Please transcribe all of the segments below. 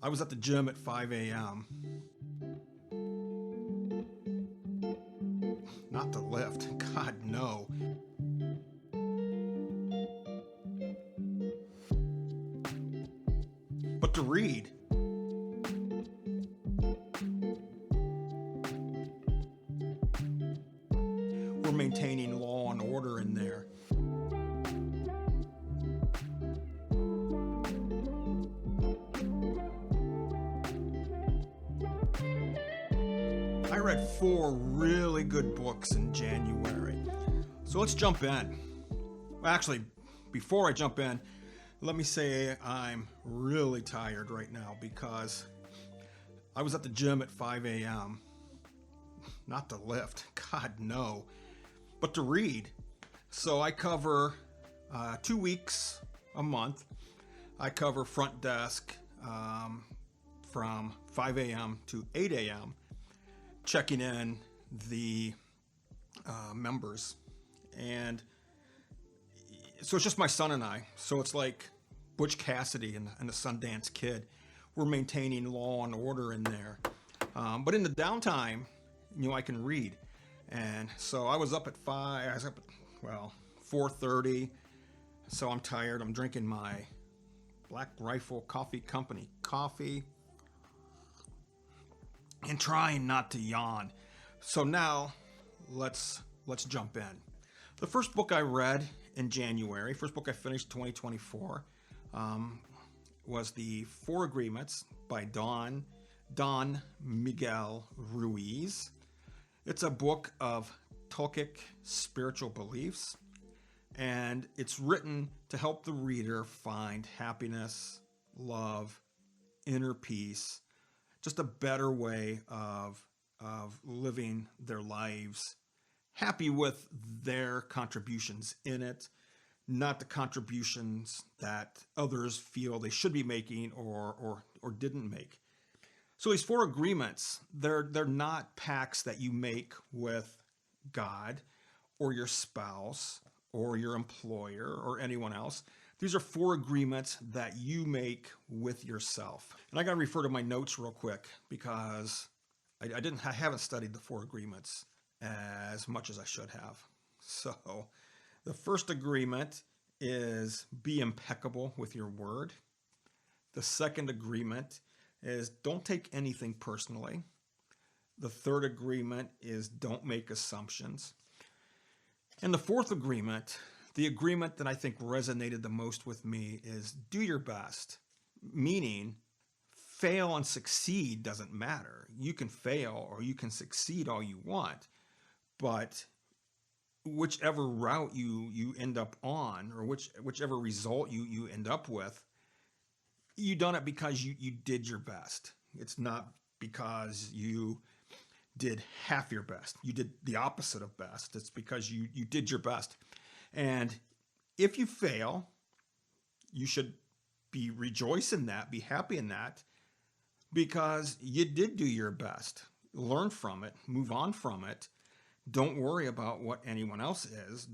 I was at the gym at 5 a.m. Not to lift. God, no. But to read. We're maintaining law and order in there. I read 4 really good books in January. So let's jump in. Well, actually, before I jump in, let me say I'm really tired right now because I was at the gym at 5 a.m. Not to lift. God, no. But to read. So I cover 2 weeks a month. I cover front desk from 5 a.m. to 8 a.m. checking in the members. And so it's just my son and I. So it's like Butch Cassidy and the Sundance Kid. We're maintaining law and order in there. But in the downtime, I can read. And so I was up at 5, I was up at, 4:30. So I'm tired. I'm drinking my Black Rifle Coffee Company coffee and trying not to yawn. So now let's jump in. The first book I read in January, first book I finished 2024, was the FourAgreements by Don Miguel Ruiz. It's a book of Tolkien spiritual beliefs, and it's written to help the reader find happiness, love, inner peace, just a better way of living their lives, happy with their contributions in it, not the contributions that others feel they should be making or didn't make. So these 4 agreements, they're not pacts that you make with God or your spouse or your employer or anyone else. These are 4 agreements that you make with yourself. And I got to refer to my notes real quick because I haven't studied the 4 agreements as much as I should have. So the first agreement is be impeccable with your word. The second agreement is don't take anything personally. The third agreement is don't make assumptions. And the fourth agreement, the agreement that I think resonated the most with me, is do your best. Meaning, fail and succeed doesn't matter. You can fail or you can succeed all you want, but whichever route you end up on, or whichever result you end up with, you done it because you did your best. It's not because you did half your best. You did the opposite of best. It's because you did your best. And if you fail, you should rejoice in that, be happy in that, because you did do your best. Learn from it, move on from it. Don't worry about what anyone else is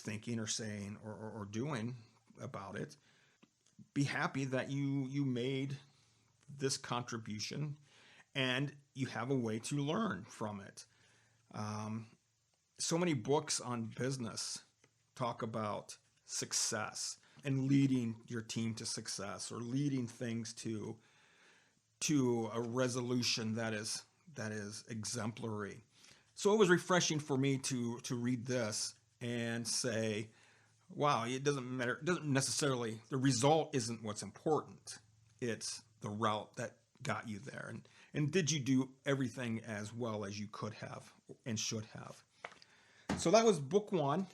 thinking or saying or doing about it. Be happy that you made this contribution and you have a way to learn from it. So many books on business talk about success and leading your team to success or leading things to a resolution that is exemplary. So it was refreshing for me to read this and say, wow, it doesn't matter. It doesn't necessarily, the result isn't what's important. It's the route that got you there. And did you do everything as well as you could have and should have? So that was book 1,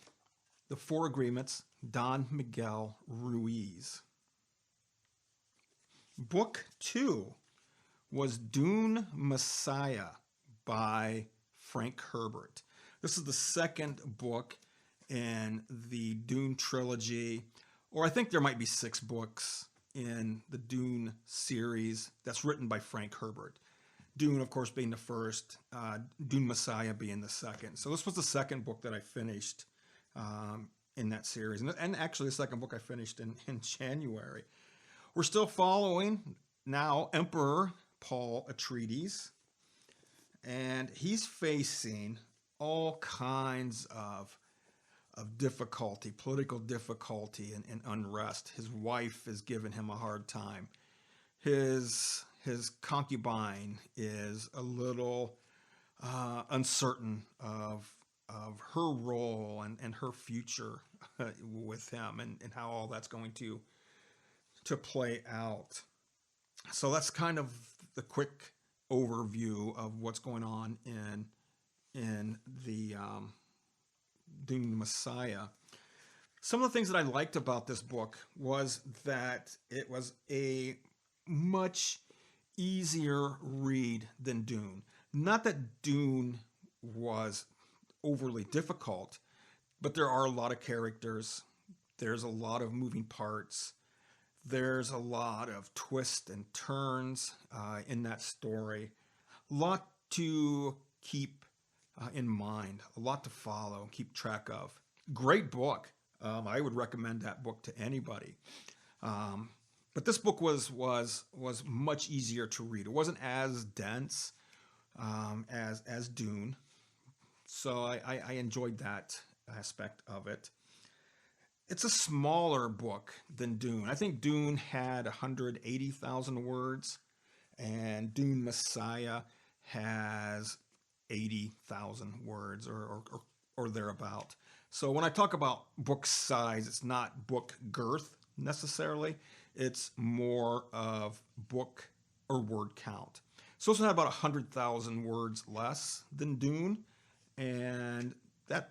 The 4 Agreements, Don Miguel Ruiz. Book 2 was Dune Messiah by Frank Herbert. This is the second book in the Dune trilogy, or I think there might be 6 books in the Dune series that's written by Frank Herbert. Dune, of course, being the first, Dune Messiah being the second. So this was the second book that I finished in that series. And actually the second book I finished in January. We're still following now Emperor Paul Atreides, and he's facing all kinds of difficulty, political difficulty, and unrest. His wife is giving him a hard time. His concubine is a little uncertain of her role and her future with him, and how all that's going to play out. So that's kind of the quick overview of what's going on in the Dune Messiah. Some of the things that I liked about this book was that it was a much easier read than Dune. Not that Dune was overly difficult, but there are a lot of characters. There's a lot of moving parts. There's a lot of twists and turns in that story. A lot to keep in mind, a lot to follow, keep track of. Great book. I would recommend that book to anybody. But this book was much easier to read. It wasn't as dense as Dune, so I enjoyed that aspect of it. It's a smaller book than Dune. I think Dune had 180,000 words, and Dune Messiah has 80,000 words or thereabout. So when I talk about book size, it's not book girth necessarily. It's more of book or word count. So it's had about 100,000 words less than Dune, and that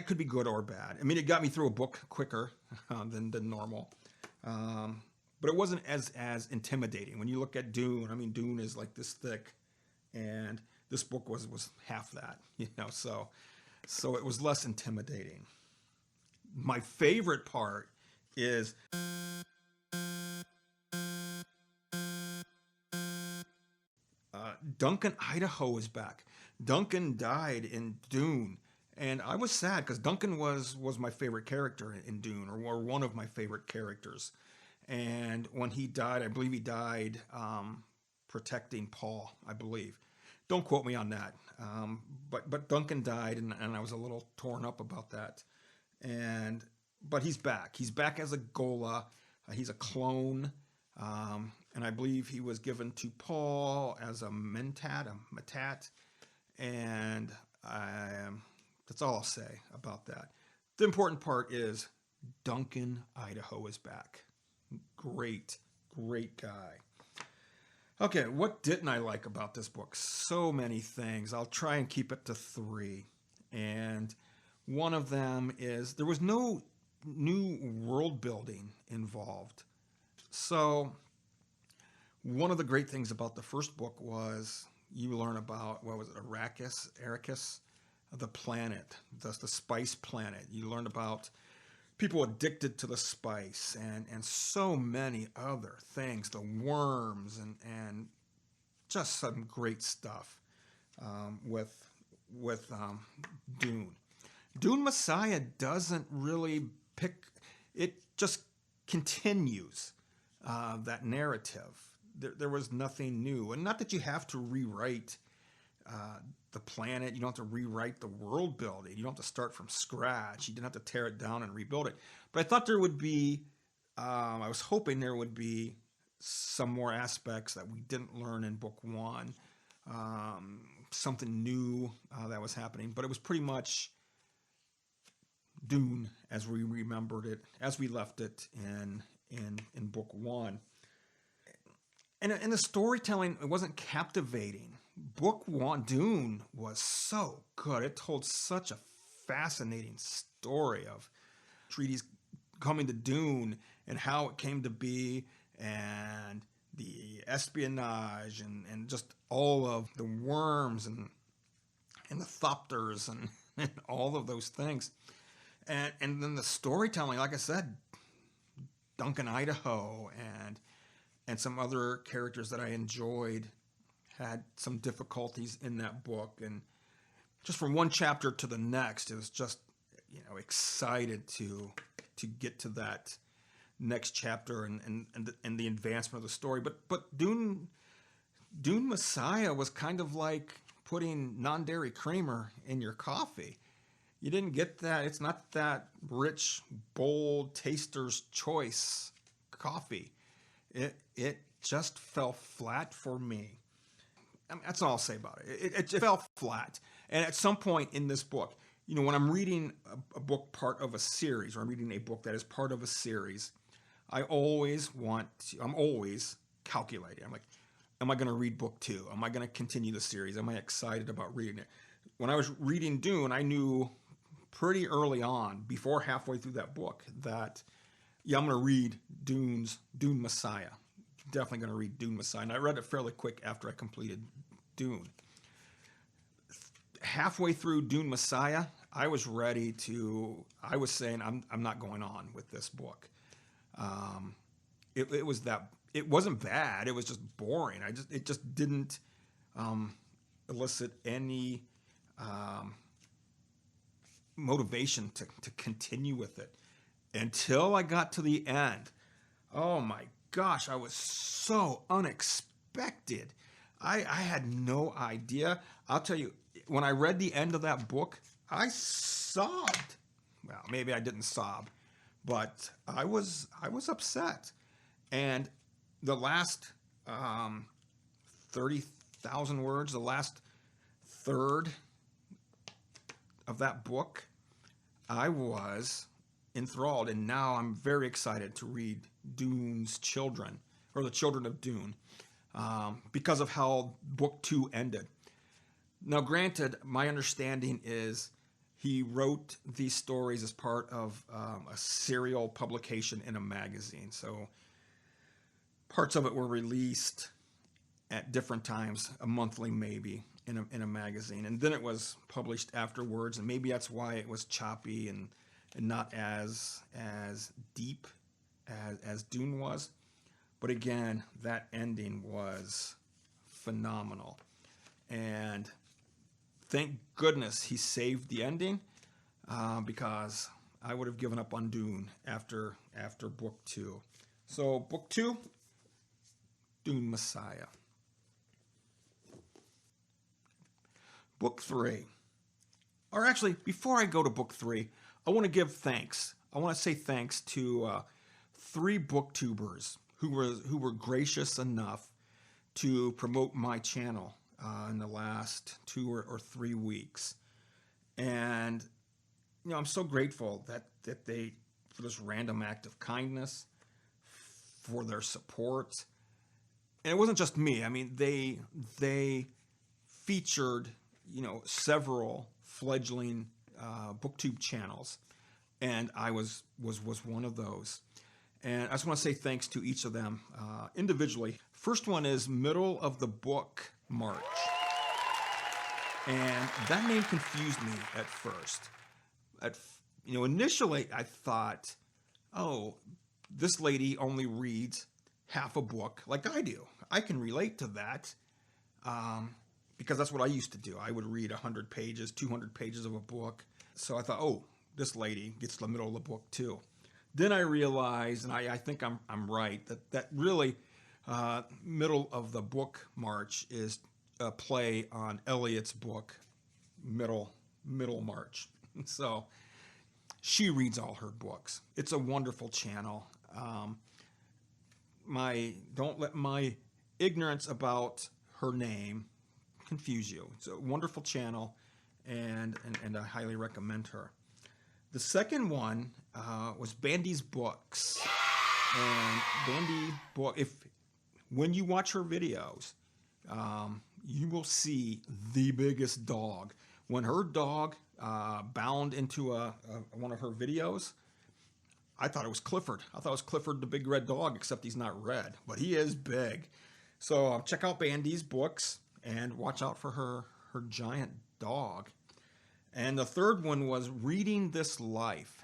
could be good or bad. I mean, it got me through a book quicker than normal, but it wasn't as intimidating. When you look at Dune, I mean, Dune is like this thick, and this book was half that, so it was less intimidating. My favorite part is Duncan Idaho is back. Duncan died in Dune, and I was sad because Duncan was my favorite character in Dune, or one of my favorite characters. And when he died, I believe he died protecting Paul, I believe. Don't quote me on that. But Duncan died, and I was a little torn up about that. But he's back. He's back as a Gola. He's a clone. And I believe he was given to Paul as a Matat. And that's all I'll say about that. The important part is Duncan Idaho is back. Great guy. Okay, what didn't I like about this book? So many things. I'll try and keep it to 3. And one of them is there was no new world building involved. So one of the great things about the first book was you learn about, what was it, Arrakis, the planet, the spice planet. You learned about people addicted to the spice and so many other things, the worms and just some great stuff with Dune. Dune Messiah doesn't really pick, it just continues that narrative. There was nothing new. And not that you have to rewrite the planet. You don't have to rewrite the world building. You don't have to start from scratch. You didn't have to tear it down and rebuild it. But I thought there would be, I was hoping there would be some more aspects that we didn't learn in book 1. Something new that was happening. But it was pretty much Dune as we remembered it, as we left it in book 1. And the storytelling, it wasn't captivating. Book 1, Dune, was so good. It told such a fascinating story of Atreides coming to Dune and how it came to be, and the espionage and just all of the worms and the thopters and all of those things. And then the storytelling, like I said, Duncan Idaho and some other characters that I enjoyed had some difficulties in that book. And just from one chapter to the next, it was just, excited to get to next chapter and the advancement of the story. But Dune Messiah was kind of like putting non-dairy creamer in your coffee. You didn't get that. It's not that rich, bold, taster's choice coffee. It just fell flat for me. I mean, that's all I'll say about it. It fell flat. And at some point in this book, when I'm reading a book part of a series, or I'm reading a book that is part of a series, I'm always calculating. I'm like, am I going to read book 2? Am I going to continue the series? Am I excited about reading it? When I was reading Dune, I knew pretty early on, before halfway through that book, that, I'm going to read Dune Messiah. Definitely going to read Dune Messiah. And I read it fairly quick after I completed Dune. Halfway through Dune Messiah, I was saying, I'm not going on with this book. It wasn't bad. It was just boring. It just didn't elicit any motivation to continue with it until I got to the end. Oh my gosh, I was so unexpected. I had no idea. I'll tell you, when I read the end of that book, I sobbed. Well, maybe I didn't sob, but I was upset. And the last 30,000 words, the last third of that book, I was enthralled, and now I'm very excited to read Dune's children, or the children of Dune, because of how book 2 ended. Now, granted, my understanding is he wrote these stories as part of a serial publication in a magazine. So parts of it were released at different times, a monthly maybe, in a magazine, and then it was published afterwards, and maybe that's why it was choppy and not as deep as Dune was. But again, that ending was phenomenal, and thank goodness he saved the ending, because I would have given up on Dune after book 2. So book 2, Dune Messiah. Book 3. Or actually, before I go to book 3, I want to give thanks. I want to say thanks to 3 booktubers who were gracious enough to promote my channel in the last 2 or 3 weeks. And I'm so grateful that they, for this random act of kindness, for their support. And it wasn't just me. I mean, they featured several fledgling booktube channels, and I was one of those. And I just want to say thanks to each of them individually. First one is Middle of the Book March, and that name confused me at first. Initially I thought, oh, this lady only reads half a book like I do. I can relate to that. Because that's what I used to do. I would read 100 pages, 200 pages of a book. So I thought, oh, this lady gets to the middle of the book too. Then I realized, and I think I'm right, that really Middle of the Book March is a play on Eliot's book, Middle March. So she reads all her books. It's a wonderful channel. Don't let my ignorance about her name confuse you. It's a wonderful channel, and I highly recommend her. The second one was Bandy's Books, and Bandy book. When you watch her videos, you will see the biggest dog. When her dog bound into one of her videos, I thought it was Clifford. I thought it was Clifford the big red dog, except he's not red, but he is big. So check out Bandy's Books and watch out for her giant dog. And the third one was Reading This Life.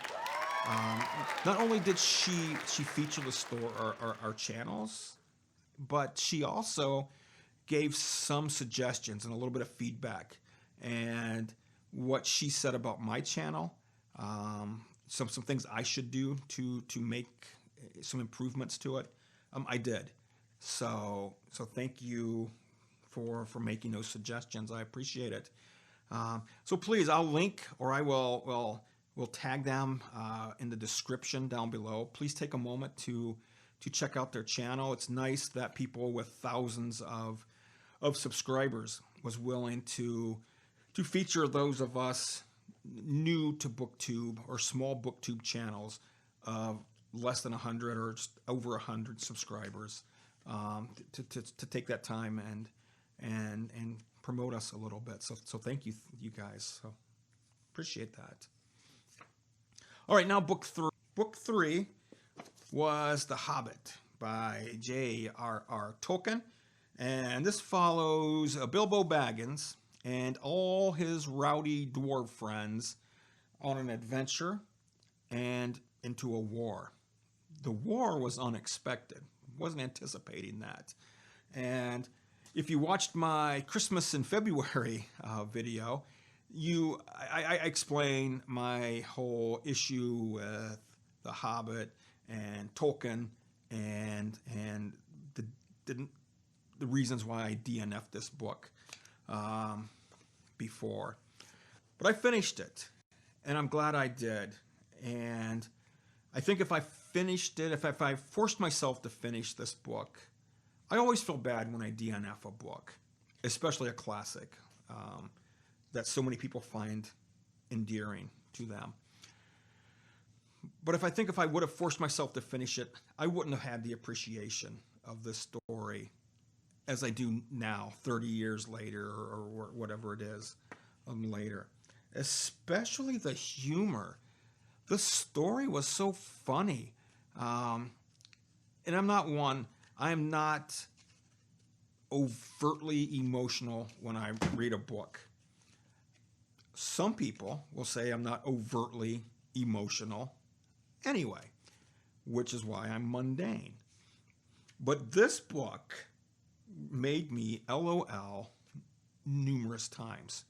Not only did she feature the store or our channels, but she also gave some suggestions and a little bit of feedback. And what she said about my channel, some things I should do to make some improvements to it, I did. So thank you for making those suggestions. I appreciate it. So please, I'll link, or I will tag them in the description down below. Please take a moment to check out their channel. It's nice that people with thousands of subscribers was willing to feature those of us new to BookTube or small BookTube channels of less than 100 or just over 100 subscribers, to take that time and promote us a little bit. So thank you guys. So appreciate that. All right, now book three. Book three was The Hobbit by J.R.R. Tolkien, and this follows Bilbo Baggins and all his rowdy dwarf friends on an adventure and into a war. The war was unexpected. Wasn't anticipating that. And if you watched my Christmas in February video, I explain my whole issue with The Hobbit and Tolkien and the reasons why I DNF'd this book before. But I finished it, and I'm glad I did. And I think if I finished it, if I forced myself to finish this book, I always feel bad when I DNF a book, especially a classic that so many people find endearing to them. But if I would have forced myself to finish it, I wouldn't have had the appreciation of this story as I do now, 30 years later, or whatever it is later. Especially the humor. The story was so funny. And I'm not overtly emotional when I read a book. Some people will say I'm not overtly emotional anyway, which is why I'm mundane. But this book made me LOL numerous times.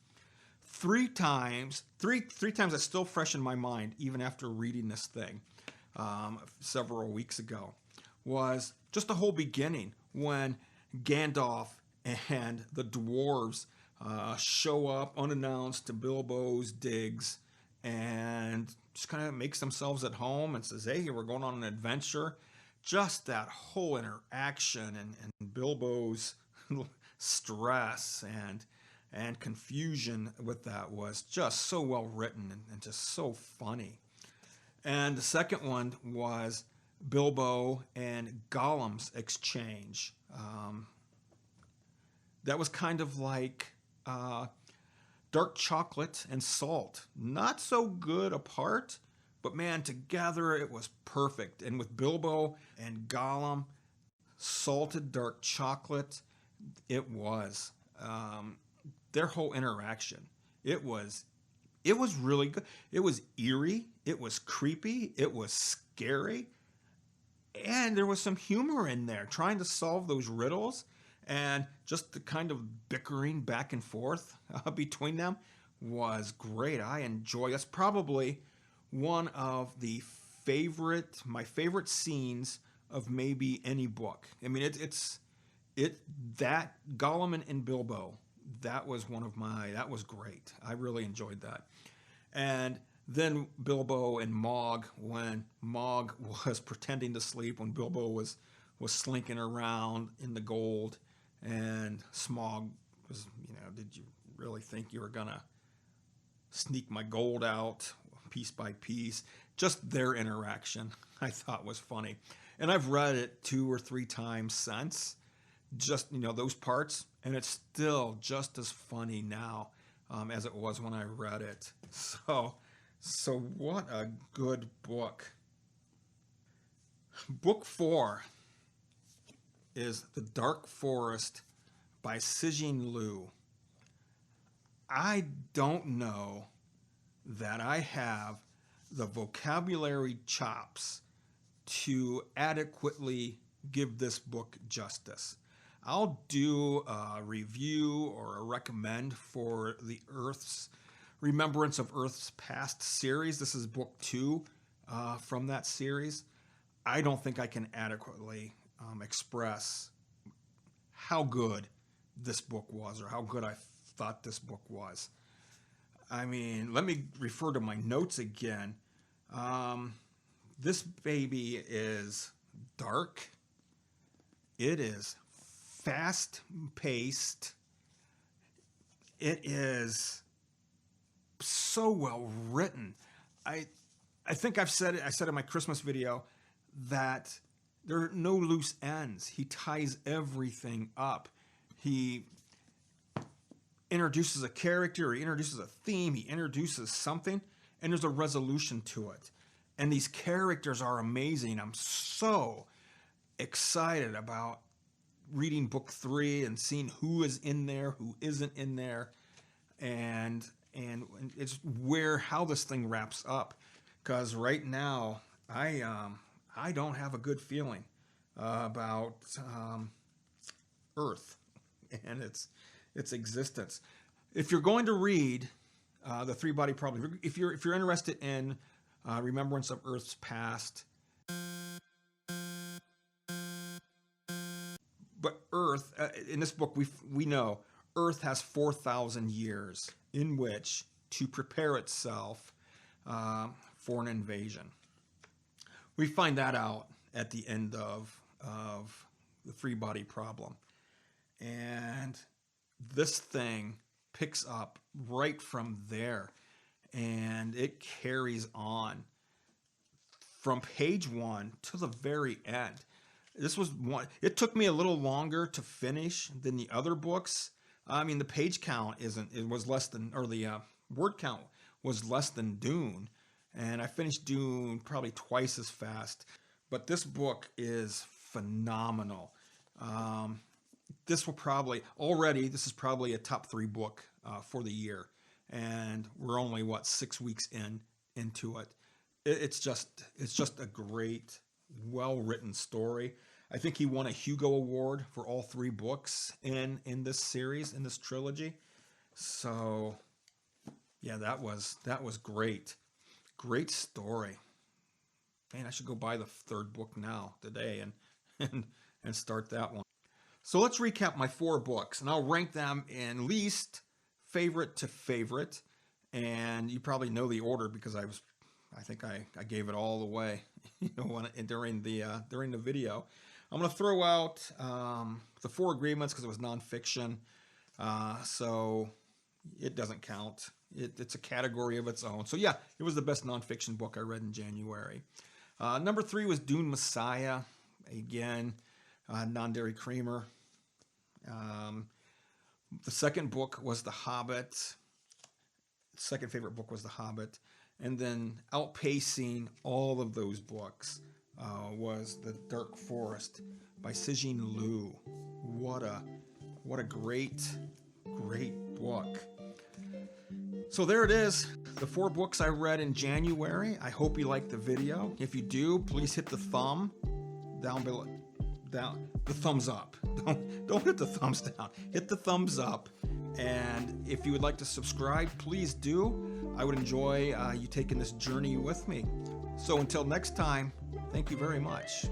Three times that's still fresh in my mind, even after reading this thing several weeks ago, was just the whole beginning when Gandalf and the dwarves show up unannounced to Bilbo's digs and just kind of makes themselves at home and says, hey, we're going on an adventure. Just that whole interaction and Bilbo's stress and confusion with that was just so well written and just so funny. And the second one was Bilbo and Gollum's exchange. That was kind of like dark chocolate and salt. Not so good apart, but man, together it was perfect. And with Bilbo and Gollum, salted dark chocolate, it was. Their whole interaction, it was really good. It was eerie, it was creepy, it was scary, and there was some humor in there, trying to solve those riddles, and just the kind of bickering back and forth between them was great. I enjoy. That's probably one of my favorite scenes of maybe any book. I mean, that Gollum and Bilbo, that was that was great. I really enjoyed that. And then Bilbo and Mog, when Mog was pretending to sleep, when Bilbo was slinking around in the gold, and Smog was, did you really think you were gonna sneak my gold out piece by piece? Just their interaction I thought was funny. And I've read it 2 or 3 times since, just, those parts, and it's still just as funny now as it was when I read it. So what a good book. Book 4 is The Dark Forest by Cixin Liu. I don't know that I have the vocabulary chops to adequately give this book justice. I'll do a review or a recommend for the Remembrance of Earth's Past series. This is book 2 from that series. I don't think I can adequately express how good this book was, or how good I thought this book was. I mean, let me refer to my notes again. This baby is dark. It is fast-paced. It is so well written. I think I've said it. I said in my Christmas video that there are no loose ends. He ties everything up. He introduces a character, he introduces a theme, he introduces something, and there's a resolution to it. And these characters are amazing. I'm so excited about reading book 3 and seeing who is in there, who isn't in there, and it's how this thing wraps up. Because right now, I don't have a good feeling about Earth and its existence. If you're going to read the Three-Body Problem, if you're interested in Remembrance of Earth's Past, but Earth in this book we know Earth has 4,000 years in which to prepare itself for an invasion. We find that out at the end of the Three-Body Problem. And this thing picks up right from there, and it carries on from page 1 to the very end. This was one. It took me a little longer to finish than the other books. I mean, the page count was less than, or the word count was less than Dune, and I finished Dune probably twice as fast. But this book is phenomenal. This is probably a top 3 book for the year, and we're only 6 weeks into it. It's just a great, well-written story. I think he won a Hugo Award for all 3 books in this series, in this trilogy. So yeah, that was great. Great story. Man, I should go buy the 3rd book now today and start that one. So let's recap my 4 books, and I'll rank them in least favorite to favorite. And you probably know the order because I think I gave it all away, during the video. I'm going to throw out the FourAgreements because it was nonfiction, so it doesn't count. It's a category of its own. So yeah, it was the best nonfiction book I read in January. Number 3 was Dune Messiah. Again, non-dairy creamer. The second book was The Hobbit. Second favorite book was The Hobbit. And then outpacing all of those books was The Dark Forest by Cixin Liu. What a great book. So there it is, the 4 books I read in January. I hope you liked the video. If you do, please hit the thumb down below. The thumbs up. Don't hit the thumbs down. Hit the thumbs up. And if you would like to subscribe, please do. I would enjoy you taking this journey with me. So until next time, thank you very much.